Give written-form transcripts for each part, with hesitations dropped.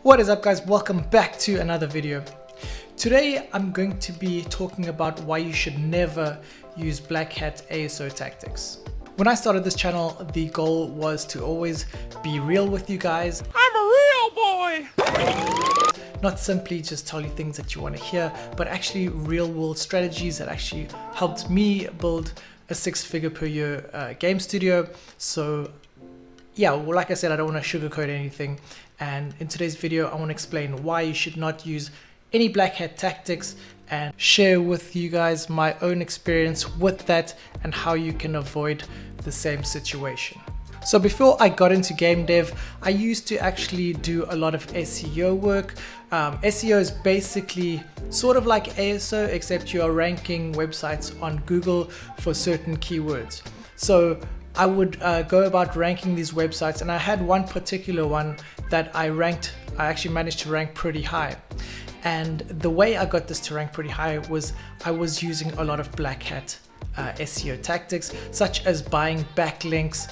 What is up, guys? Welcome back to another video. Today I'm going to be talking about why you should never use black hat ASO tactics. When I started this channel, the goal was to always be real with you guys. I'm a real boy! Not simply just tell you things that you want to hear, but actually real world strategies that actually helped me build a 6-figure per year game studio. So yeah, well, like I said, I don't want to sugarcoat anything. And in today's video, I want to explain why you should not use any black hat tactics and share with you guys my own experience with that and how you can avoid the same situation. So before I got into game dev, I used to actually do a lot of SEO work. SEO is basically sort of like ASO, except you are ranking websites on Google for certain keywords. So I would go about ranking these websites, and I had one particular one that I actually managed to rank pretty high. And the way I got this to rank pretty high was I was using a lot of black hat SEO tactics, such as buying backlinks,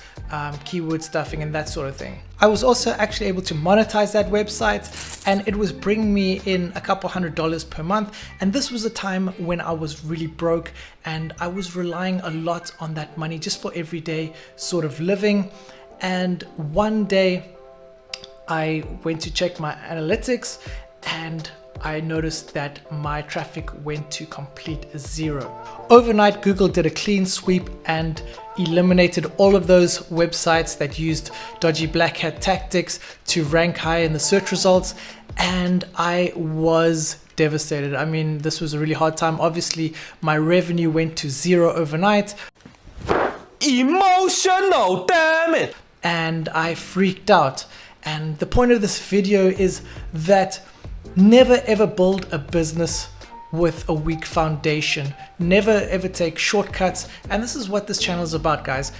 keyword stuffing, and that sort of thing. I was also actually able to monetize that website, and it was bringing me in a couple $100 per month. And this was a time when I was really broke and I was relying a lot on that money just for everyday sort of living. And one day I went to check my analytics and I noticed that my traffic went to complete zero. Overnight, Google did a clean sweep and eliminated all of those websites that used dodgy black hat tactics to rank high in the search results, and I was devastated. I mean, this was a really hard time. Obviously, my revenue went to zero overnight. Emotional, damn it! And I freaked out. And the point of this video is that never ever build a business with a weak foundation. Never ever take shortcuts. And this is what this channel is about, guys.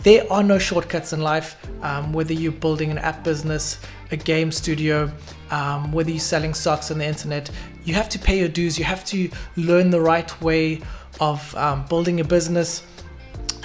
There are no shortcuts in life. Whether you're building an app business, a game studio, whether you're selling socks on the internet, you have to pay your dues. You have to learn the right way of building a business,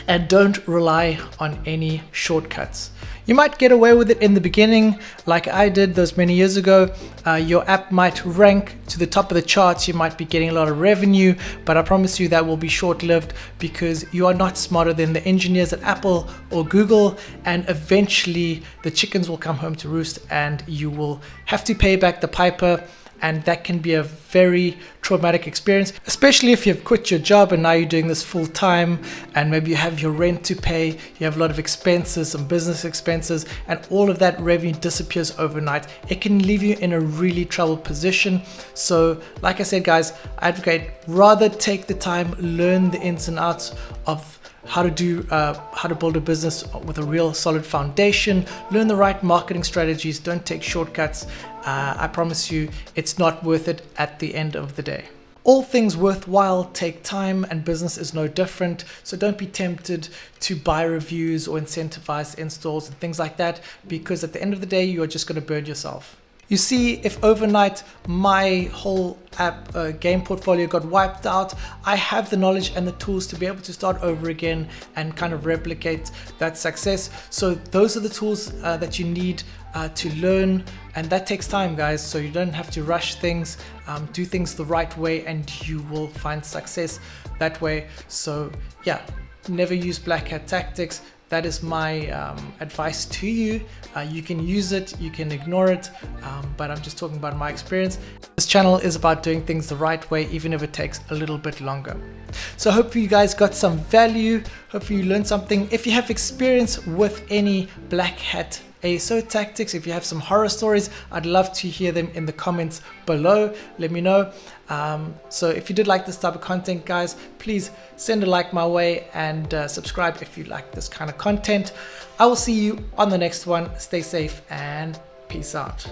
and don't rely on any shortcuts. You might get away with it in the beginning, like I did those many years ago. Your app might rank to the top of the charts. You might be getting a lot of revenue, but I promise you that will be short-lived because you are not smarter than the engineers at Apple or Google, and eventually the chickens will come home to roost and you will have to pay back the piper. And that can be a very traumatic experience, especially if you've quit your job and now you're doing this full time, and maybe you have your rent to pay, you have a lot of expenses, some business expenses, and all of that revenue disappears overnight. It can leave you in a really troubled position. So like I said, guys, I advocate rather take the time, learn the ins and outs of how to build a business with a real solid foundation, learn the right marketing strategies, don't take shortcuts. I promise you it's not worth it at the end of the day. All things worthwhile take time, and business is no different. So don't be tempted to buy reviews or incentivize installs and things like that, because at the end of the day you are just going to burn yourself. You see, if overnight my whole app game portfolio got wiped out, I have the knowledge and the tools to be able to start over again and kind of replicate that success. So those are the tools that you need to learn, and that takes time, guys. So you don't have to rush things. Do things the right way and you will find success that way. So yeah, never use black hat tactics. That is my advice to you. You can use it, you can ignore it, but I'm just talking about my experience. This channel is about doing things the right way, even if it takes a little bit longer. So hopefully you guys got some value. Hopefully you learned something. If you have experience with any black hat ASO tactics, if you have some horror stories, I'd love to hear them in the comments below. Let me know. So if you did like this type of content, guys, please send a like my way and subscribe if you like this kind of content. I will see you on the next one. Stay safe and peace out.